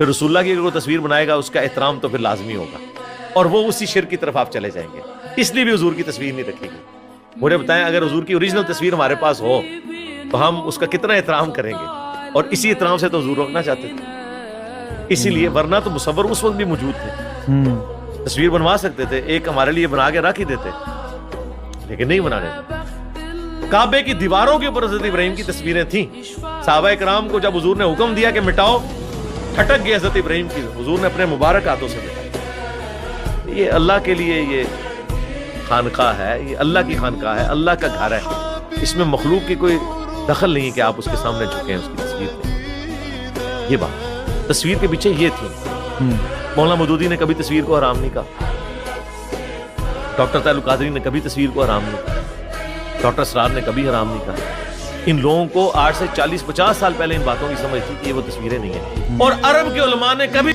پھر رسول اللہ کی اگر وہ تصویر بنائے گا اس کا احترام تو پھر لازمی ہوگا، اور وہ اسی شرک کی طرف آپ چلے جائیں گے. اس لیے بھی حضور کی تصویر نہیں رکھے گی. مجھے بتائیں اگر حضور کی اوریجنل تصویر ہمارے پاس ہو تو ہم اس کا کتنا احترام کریں گے، اور اسی احترام سے تو حضور روکنا چاہتے تھے. اسی لیے ورنہ تو مصور اس وقت بھی موجود تھے، تصویر بنوا سکتے تھے، ایک ہمارے لیے بنا کے رکھ ہی دیتے، لیکن نہیں بنانے دیتے. کعبے کی دیواروں کے اوپر حضرت ابراہیم کی تصویریں تھیں. صحابہ کرام کو جب حضور نے حکم دیا کہ مٹاؤ، کھٹک گئے حضرت ابراہیم کی، حضور نے اپنے مبارک ہاتھوں سے مٹائی. یہ اللہ کے لیے یہ خانقاہ ہے، یہ اللہ کی خانقاہ ہے، اللہ کا گھر ہے. اس میں مخلوق کی کوئی دخل نہیں کہ آپ اس کے سامنے جھکیں اس کی تصویر پہ. یہ بات تصویر کے پیچھے یہ تھی. مولانا مودودی نے کبھی تصویر کو حرام نہیں کہا، ڈاکٹر طاہر القادری نے کبھی تصویر کو حرام نہیں کہا، ڈاکٹر اسرار نے کبھی حرام نہیں کہا. ان لوگوں کو 8 سے 40-50 سال پہلے ان باتوں کی سمجھ تھی کہ یہ وہ تصویریں نہیں ہیں، اور عرب کے علماء نے کبھی